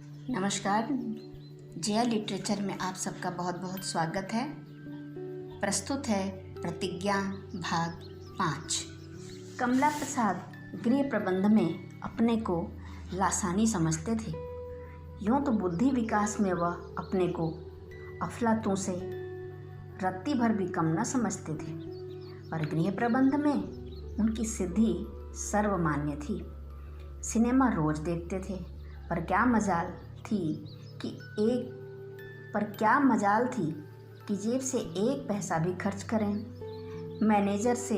नमस्कार। जया लिटरेचर में आप सबका बहुत बहुत स्वागत है। प्रस्तुत है प्रतिज्ञा भाग 5। कमला प्रसाद गृह प्रबंध में अपने को लासानी समझते थे। यूँ तो बुद्धि विकास में वह अपने को अफलातून से रत्ती भर भी कम न समझते थे, पर गृह प्रबंध में उनकी सिद्धि सर्वमान्य थी। सिनेमा रोज देखते थे, पर क्या मजाल थी कि जेब से एक पैसा भी खर्च करें। मैनेजर से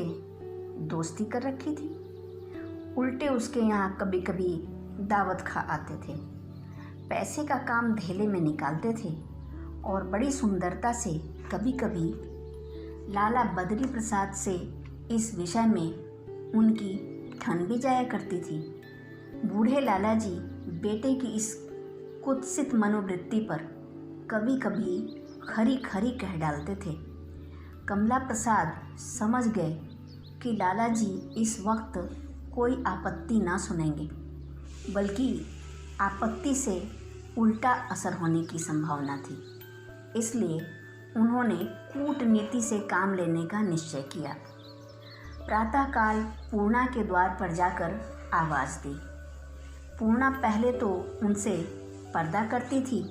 दोस्ती कर रखी थी, उल्टे उसके यहाँ कभी कभी दावत खा आते थे। पैसे का काम धेले में निकालते थे और बड़ी सुंदरता से कभी कभी लाला बद्री प्रसाद से इस विषय में उनकी ठन भी जाया करती थी। बूढ़े लाला जी बेटे की इस कुत्सित मनोवृत्ति पर कभी कभी खरी खरी कह डालते थे। कमला प्रसाद समझ गए कि लाला जी इस वक्त कोई आपत्ति ना सुनेंगे, बल्कि आपत्ति से उल्टा असर होने की संभावना थी। इसलिए उन्होंने कूटनीति से काम लेने का निश्चय किया। प्रातःकाल पूर्णा के द्वार पर जाकर आवाज़ दी। पूर्णा पहले तो उनसे पर्दा करती थी,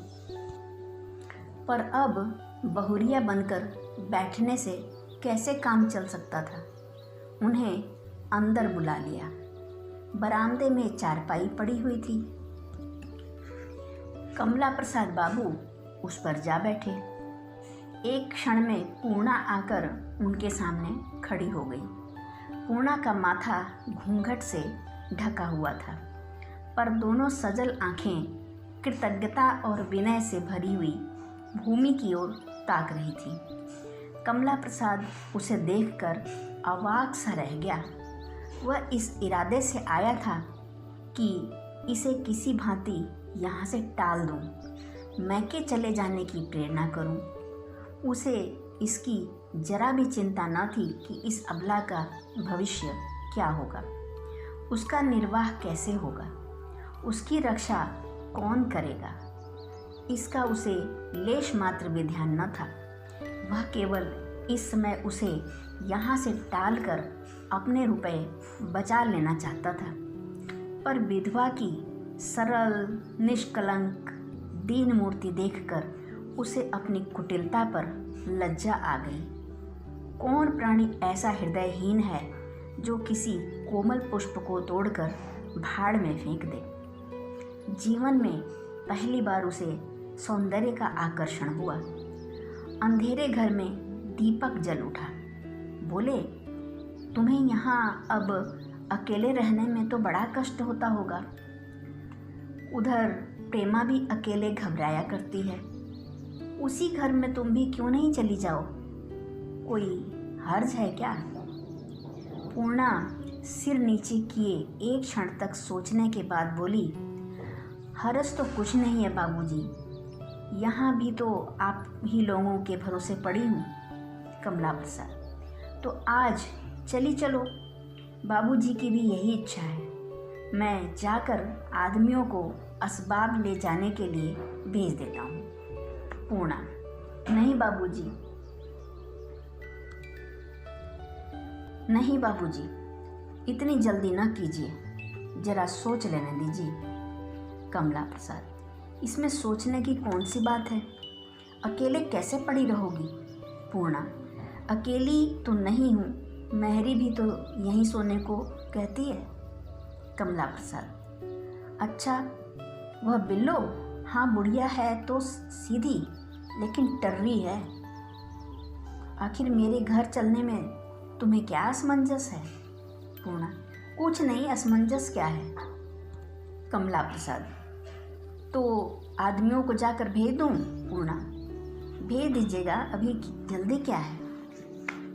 पर अब बहुरिया बनकर बैठने से कैसे काम चल सकता था। उन्हें अंदर बुला लिया। बरामदे में चारपाई पड़ी हुई थी। कमला प्रसाद बाबू उस पर जा बैठे। एक क्षण में पूर्णा आकर उनके सामने खड़ी हो गई। पूर्णा का माथा घूंघट से ढका हुआ था, पर दोनों सजल आंखें कृतज्ञता और विनय से भरी हुई भूमि की ओर ताक रही थी। कमला प्रसाद उसे देखकर अवाक सा रह गया। वह इस इरादे से आया था कि इसे किसी भांति यहाँ से टाल दूँ, मैके चले जाने की प्रेरणा करूँ। उसे इसकी जरा भी चिंता न थी कि इस अबला का भविष्य क्या होगा, उसका निर्वाह कैसे होगा, उसकी रक्षा कौन करेगा, इसका उसे लेश मात्र भी ध्यान न था। वह केवल इस समय उसे यहाँ से टालकर अपने रुपए बचा लेना चाहता था। पर विधवा की सरल निष्कलंक दीन मूर्ति देखकर उसे अपनी कुटिलता पर लज्जा आ गई। कौन प्राणी ऐसा हृदयहीन है जो किसी कोमल पुष्प को तोड़कर भाड़ में फेंक दे। जीवन में पहली बार उसे सौंदर्य का आकर्षण हुआ। अंधेरे घर में दीपक जल उठा। बोले, तुम्हें यहाँ अब अकेले रहने में तो बड़ा कष्ट होता होगा। उधर प्रेमा भी अकेले घबराया करती है। उसी घर में तुम भी क्यों नहीं चली जाओ? कोई हर्ज है क्या? पूर्णा सिर नीचे किए एक क्षण तक सोचने के बाद बोली, हर्ज तो कुछ नहीं है बाबूजी, यहाँ भी तो आप ही लोगों के भरोसे पड़ी हूँ। कमला प्रसाद, तो आज चली चलो, बाबूजी की भी यही इच्छा है। मैं जाकर आदमियों को असबाब ले जाने के लिए भेज देता हूँ। पूर्णा, नहीं बाबूजी, इतनी जल्दी न कीजिए, जरा सोच लेने दीजिए। कमला प्रसाद, इसमें सोचने की कौन सी बात है? अकेले कैसे पड़ी रहोगी? पूर्णा, अकेली तो नहीं हूँ, मेहरी भी तो यहीं सोने को कहती है। कमला प्रसाद, अच्छा, वह बिल्लो? हाँ, बुढ़िया है तो सीधी, लेकिन टर्री है। आखिर मेरे घर चलने में तुम्हें क्या असमंजस है? पूर्णा, कुछ नहीं, असमंजस क्या है? कमला प्रसाद, तो आदमियों को जाकर भेज दूँ? पूर्णा, भेज दीजिएगा, अभी जल्दी क्या है?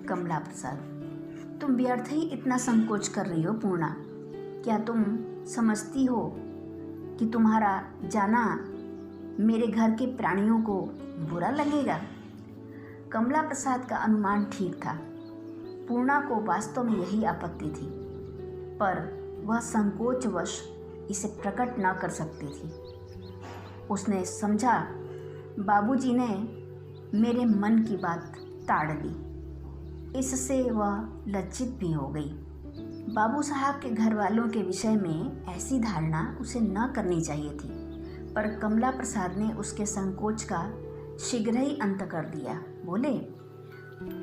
कमला प्रसाद, तुम व्यर्थ ही इतना संकोच कर रही हो पूर्णा। क्या तुम समझती हो कि तुम्हारा जाना मेरे घर के प्राणियों को बुरा लगेगा? कमला प्रसाद का अनुमान ठीक था। पूर्णा को वास्तव में यही आपत्ति थी, पर वह संकोचवश इसे प्रकट न कर सकती थी। उसने समझा बाबूजी ने मेरे मन की बात ताड़ ली। इससे वह लज्जित भी हो गई। बाबू साहब के घर वालों के विषय में ऐसी धारणा उसे न करनी चाहिए थी, पर कमला प्रसाद ने उसके संकोच का शीघ्र ही अंत कर दिया। बोले,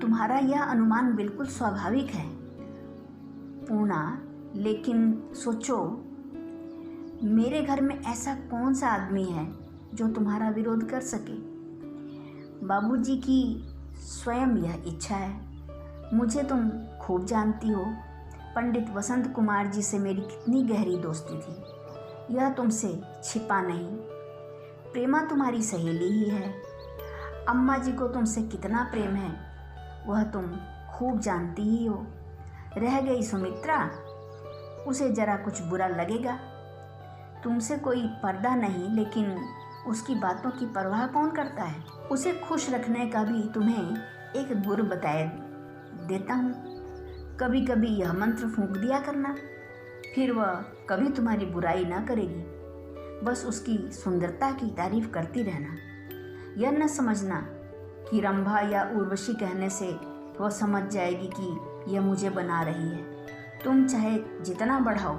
तुम्हारा यह अनुमान बिल्कुल स्वाभाविक है पूर्णा, लेकिन सोचो, मेरे घर में ऐसा कौन सा आदमी है जो तुम्हारा विरोध कर सके। बाबूजी की स्वयं यह इच्छा है। मुझे तुम खूब जानती हो। पंडित वसंत कुमार जी से मेरी कितनी गहरी दोस्ती थी, यह तुमसे छिपा नहीं। प्रेमा तुम्हारी सहेली ही है। अम्मा जी को तुमसे कितना प्रेम है वह तुम खूब जानती ही हो। रह गई सुमित्रा, उसे जरा कुछ बुरा लगेगा। तुमसे कोई पर्दा नहीं, लेकिन उसकी बातों की परवाह कौन करता है। उसे खुश रखने का भी तुम्हें एक गुर बताए देता हूँ। कभी कभी यह मंत्र फूंक दिया करना, फिर वह कभी तुम्हारी बुराई ना करेगी। बस उसकी सुंदरता की तारीफ करती रहना। यह न समझना कि रंभा या उर्वशी कहने से वह समझ जाएगी कि यह मुझे बना रही है। तुम चाहे जितना बढ़ाओ,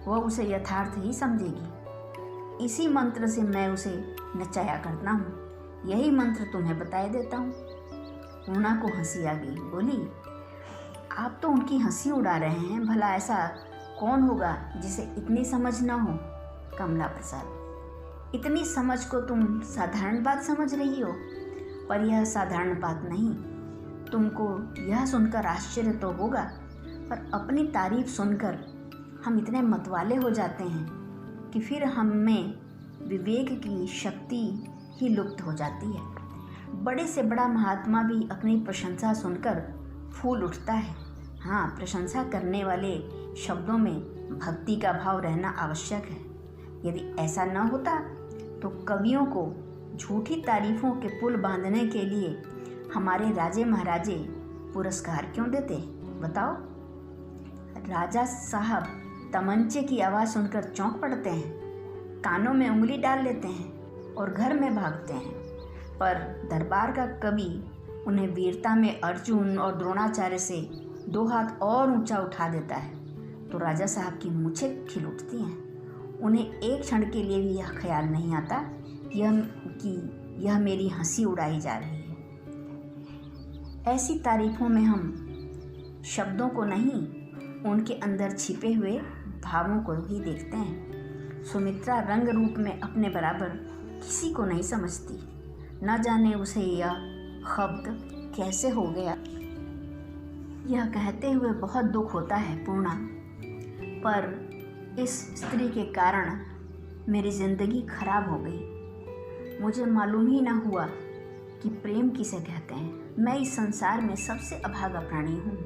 वह उसे यथार्थ ही समझेगी। इसी मंत्र से मैं उसे नचाया करता हूँ। यही मंत्र तुम्हें बताए देता हूँ। पूर्णा को हंसी आ गई। बोली, आप तो उनकी हंसी उड़ा रहे हैं। भला ऐसा कौन होगा जिसे इतनी समझ न हो। कमला प्रसाद, इतनी समझ को तुम साधारण बात समझ रही हो, पर यह साधारण बात नहीं। तुमको यह सुनकर आश्चर्य तो होगा, पर अपनी तारीफ सुनकर हम इतने मतवाले हो जाते हैं कि फिर हम में विवेक की शक्ति ही लुप्त हो जाती है। बड़े से बड़ा महात्मा भी अपनी प्रशंसा सुनकर फूल उठता है। हाँ, प्रशंसा करने वाले शब्दों में भक्ति का भाव रहना आवश्यक है। यदि ऐसा न होता तो कवियों को झूठी तारीफों के पुल बांधने के लिए हमारे राजे महाराजे पुरस्कार क्यों देते, बताओ। राजा साहब तमंचे की आवाज़ सुनकर चौंक पड़ते हैं, कानों में उंगली डाल लेते हैं और घर में भागते हैं। पर दरबार का कवि उन्हें वीरता में अर्जुन और द्रोणाचार्य से 2 हाथ और ऊंचा उठा देता है तो राजा साहब की मूछें खिल उठती हैं। उन्हें एक क्षण के लिए भी यह ख्याल नहीं आता यह मेरी हंसी उड़ाई जा रही है। ऐसी तारीफों में हम शब्दों को नहीं, उनके अंदर छिपे हुए भावों को ही देखते हैं। सुमित्रा रंग रूप में अपने बराबर किसी को नहीं समझती। न जाने उसे यह शब्द कैसे हो गया। यह कहते हुए बहुत दुख होता है पूर्णा, पर इस स्त्री के कारण मेरी ज़िंदगी खराब हो गई। मुझे मालूम ही ना हुआ कि प्रेम किसे कहते हैं। मैं इस संसार में सबसे अभागा प्राणी हूँ,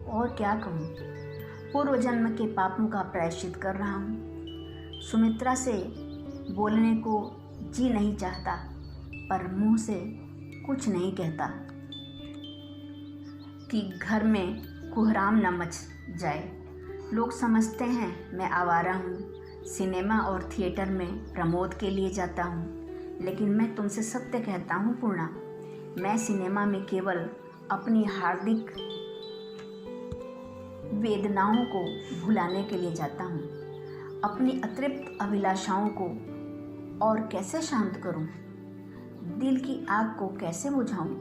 और क्या कहूँ। पूर्व जन्म के पापों का प्रायश्चित कर रहा हूँ। सुमित्रा से बोलने को जी नहीं चाहता, पर मुंह से कुछ नहीं कहता कि घर में कोहराम न मच जाए। लोग समझते हैं मैं आवारा हूँ, सिनेमा और थिएटर में प्रमोद के लिए जाता हूँ। लेकिन मैं तुमसे सत्य कहता हूँ पूर्णा, मैं सिनेमा में केवल अपनी हार्दिक वेदनाओं को भुलाने के लिए जाता हूँ। अपनी अतृप्त अभिलाषाओं को और कैसे शांत करूँ, दिल की आग को कैसे बुझाऊँ।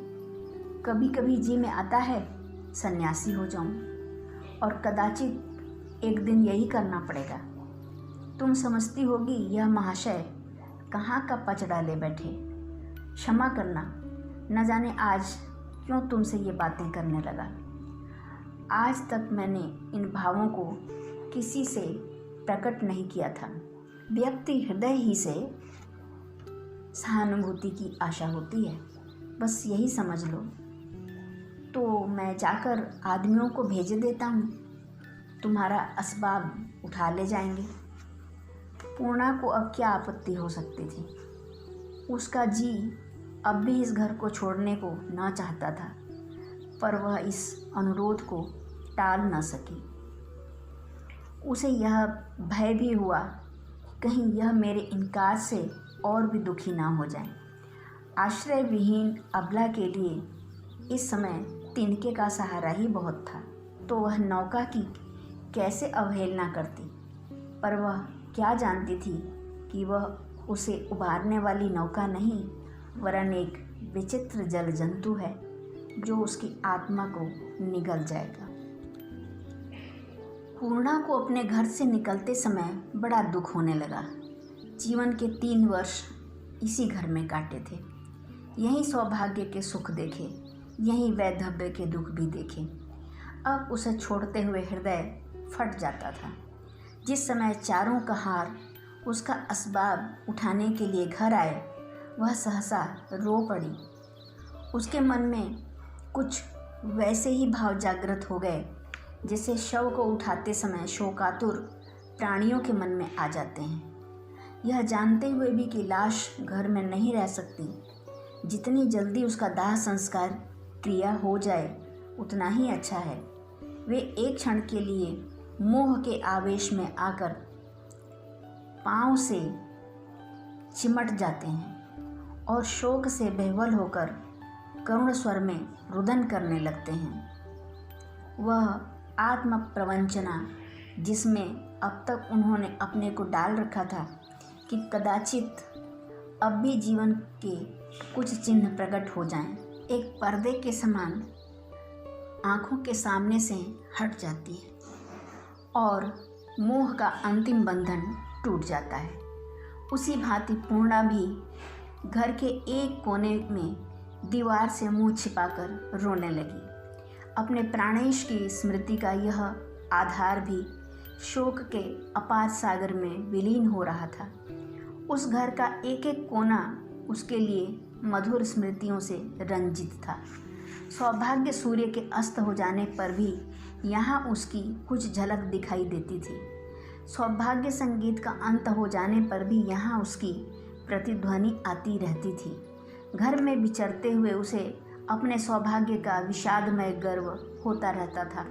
कभी कभी जी में आता है सन्यासी हो जाऊँ, और कदाचित एक दिन यही करना पड़ेगा। तुम समझती होगी यह महाशय कहाँ का पच डाले बैठे। क्षमा करना, न जाने आज क्यों तुमसे ये बातें करने लगा। आज तक मैंने इन भावों को किसी से प्रकट नहीं किया था। व्यक्ति हृदय ही से सहानुभूति की आशा होती है, बस यही समझ लो। तो मैं जाकर आदमियों को भेज देता हूँ, तुम्हारा असबाब उठा ले जाएंगे। पूर्णा को अब क्या आपत्ति हो सकती थी। उसका जी अब भी इस घर को छोड़ने को ना चाहता था, पर वह इस अनुरोध को टाल न सकी। उसे यह भय भी हुआ कहीं यह मेरे इनकार से और भी दुखी ना हो जाएं। आश्रय विहीन अबला के लिए इस समय तिनके का सहारा ही बहुत था, तो वह नौका की कैसे अवहेलना करती। पर वह क्या जानती थी कि वह उसे उबारने वाली नौका नहीं, वरन एक विचित्र जल जंतु है जो उसकी आत्मा को निगल जाएगा। पूर्णा को अपने घर से निकलते समय बड़ा दुख होने लगा। जीवन के 3 वर्ष इसी घर में काटे थे। यहीं सौभाग्य के सुख देखे, यहीं वैधव्य के दुख भी देखे। अब उसे छोड़ते हुए हृदय फट जाता था। जिस समय चारों का हार उसका असबाब उठाने के लिए घर आए, वह सहसा रो पड़ी। उसके मन में कुछ वैसे ही भाव जागृत हो गए जैसे शव को उठाते समय शोकातुर प्राणियों के मन में आ जाते हैं। यह जानते हुए भी कि लाश घर में नहीं रह सकती, जितनी जल्दी उसका दाह संस्कार क्रिया हो जाए उतना ही अच्छा है। वे एक क्षण के लिए मोह के आवेश में आकर पांव से चिमट जाते हैं और शोक से बेहवल होकर करुण स्वर में रुदन करने लगते हैं। वह आत्म प्रवंचना जिसमें अब तक उन्होंने अपने को डाल रखा था कि कदाचित अब भी जीवन के कुछ चिन्ह प्रकट हो जाएं, एक पर्दे के समान आँखों के सामने से हट जाती है और मोह का अंतिम बंधन टूट जाता है। उसी भांति पूर्णा भी घर के एक कोने में दीवार से मुंह छिपाकर रोने लगी। अपने प्राणेश की स्मृति का यह आधार भी शोक के अपार सागर में विलीन हो रहा था। उस घर का एक एक कोना उसके लिए मधुर स्मृतियों से रंजित था। सौभाग्य सूर्य के अस्त हो जाने पर भी यहाँ उसकी कुछ झलक दिखाई देती थी। सौभाग्य संगीत का अंत हो जाने पर भी यहाँ उसकी प्रतिध्वनि आती रहती थी। घर में विचरते हुए उसे अपने सौभाग्य का विषादमय गर्व होता रहता था।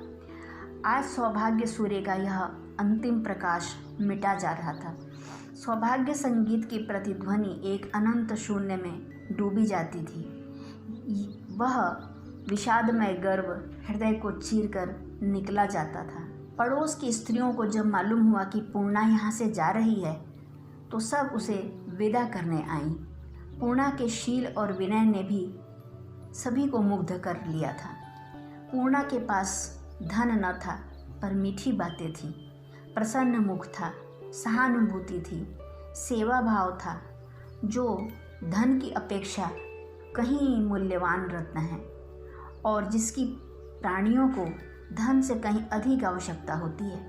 आज सौभाग्य सूर्य का यह अंतिम प्रकाश मिटा जा रहा था। सौभाग्य संगीत की प्रतिध्वनि एक अनंत शून्य में डूबी जाती थी। वह विषादमय गर्व हृदय को चीरकर निकला जाता था। पड़ोस की स्त्रियों को जब मालूम हुआ कि पूर्णा यहाँ से जा रही है तो सब उसे विदा करने आईं। पूर्णा के शील और विनय ने भी सभी को मुग्ध कर लिया था। पूर्णा के पास धन न था पर मीठी बातें थीं, प्रसन्न मुख था, सहानुभूति थी, सेवा भाव था, जो धन की अपेक्षा कहीं मूल्यवान रत्न है और जिसकी प्राणियों को धन से कहीं अधिक आवश्यकता होती है।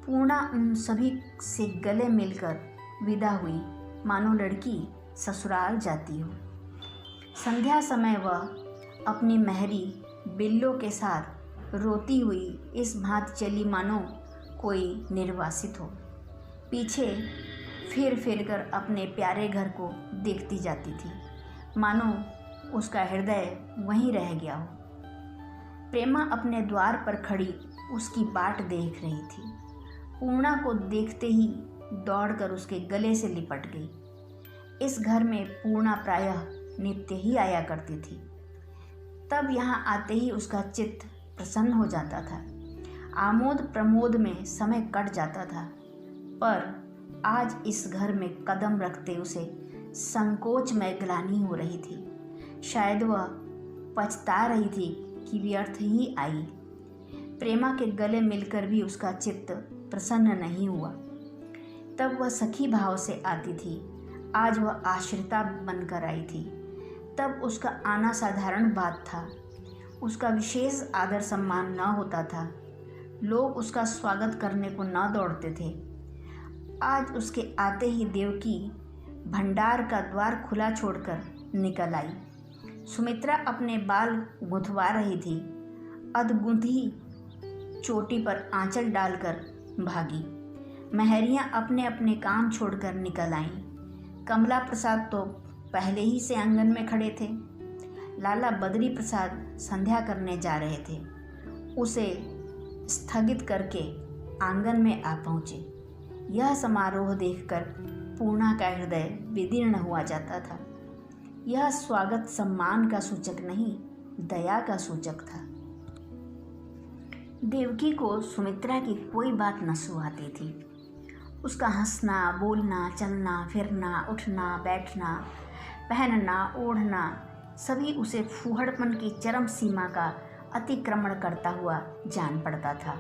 पूर्णा उन सभी से गले मिलकर विदा हुई, मानो लड़की ससुराल जाती हो। संध्या समय वह अपनी महरी बिल्लों के साथ रोती हुई इस भांति चली मानो कोई निर्वासित हो। पीछे फिर कर अपने प्यारे घर को देखती जाती थी, मानो उसका हृदय वहीं रह गया हो। प्रेमा अपने द्वार पर खड़ी उसकी बाट देख रही थी। पूर्णा को देखते ही दौड़कर उसके गले से लिपट गई। इस घर में पूर्णा प्रायः नित्य ही आया करती थी। तब यहाँ आते ही उसका चित्त प्रसन्न हो जाता था। आमोद प्रमोद में समय कट जाता था, पर आज इस घर में कदम रखते उसे संकोच में ग्लानि हो रही थी। शायद वह पछता रही थी कि व्यर्थ ही आई। प्रेमा के गले मिलकर भी उसका चित्त प्रसन्न नहीं हुआ। तब वह सखी भाव से आती थी, आज वह आश्रिता बनकर आई थी। तब उसका आना साधारण बात था, उसका विशेष आदर सम्मान न होता था, लोग उसका स्वागत करने को न दौड़ते थे। आज उसके आते ही देवकी भंडार का द्वार खुला छोड़कर निकल आई। सुमित्रा अपने बाल गुंथवा रही थी, अधगुंथी चोटी पर आंचल डालकर भागी। महरियाँ अपने अपने काम छोड़कर निकल आईं। कमला प्रसाद तो पहले ही से आंगन में खड़े थे। लाला बद्री प्रसाद संध्या करने जा रहे थे, उसे स्थगित करके आंगन में आ पहुँचे। यह समारोह देखकर पूर्णा का हृदय विदीर्ण हुआ जाता था। यह स्वागत सम्मान का सूचक नहीं, दया का सूचक था। देवकी को सुमित्रा की कोई बात न सुहाती थी। उसका हंसना, बोलना, चलना फिरना, उठना बैठना, पहनना ओढ़ना सभी उसे फूहड़पन की चरम सीमा का अतिक्रमण करता हुआ जान पड़ता था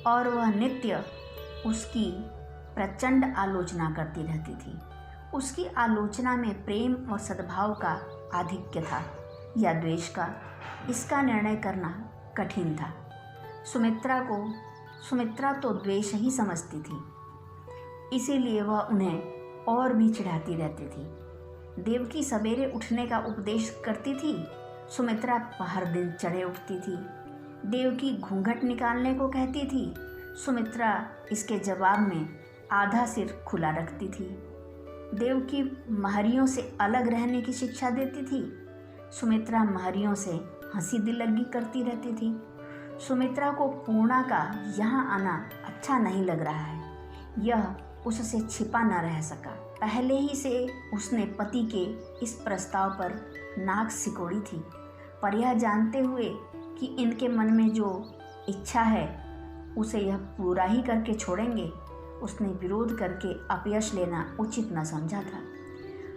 और वह नित्य उसकी प्रचंड आलोचना करती रहती थी। उसकी आलोचना में प्रेम और सद्भाव का आधिक्य था या द्वेष का, इसका निर्णय करना कठिन था। सुमित्रा तो द्वेष ही समझती थी, इसीलिए वह उन्हें और भी चिढ़ाती रहती थी। देवकी सवेरे उठने का उपदेश करती थी, सुमित्रा हर दिन चढ़े उठती थी। देवकी घूंघट निकालने को कहती थी, सुमित्रा इसके जवाब में आधा सिर खुला रखती थी। देवकी महरियों से अलग रहने की शिक्षा देती थी, सुमित्रा महरियों से हंसी दिलगी करती रहती थी। सुमित्रा को पूर्णा का यहाँ आना अच्छा नहीं लग रहा है, यह उससे छिपा न रह सका। पहले ही से उसने पति के इस प्रस्ताव पर नाक सिकोड़ी थी, पर यह जानते हुए कि इनके मन में जो इच्छा है उसे यह पूरा ही करके छोड़ेंगे, उसने विरोध करके अपयश लेना उचित न समझा था।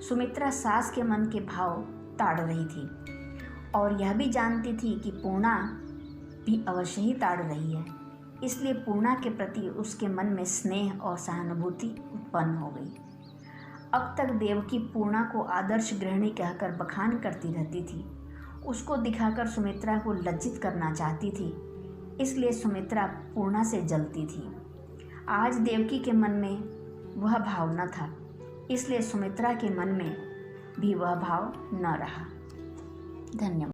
सुमित्रा सास के मन के भाव ताड़ रही थी और यह भी जानती थी कि पूर्णा भी अवश्य ही ताड़ रही है, इसलिए पूर्णा के प्रति उसके मन में स्नेह और सहानुभूति उत्पन्न हो गई। अब तक देवकी पूर्णा को आदर्श गृहिणी कहकर बखान करती रहती थी, उसको दिखाकर सुमित्रा को लज्जित करना चाहती थी, इसलिए सुमित्रा पूर्णा से जलती थी। आज देवकी के मन में वह भाव न था, इसलिए सुमित्रा के मन में भी वह भाव न रहा। धन्यवाद।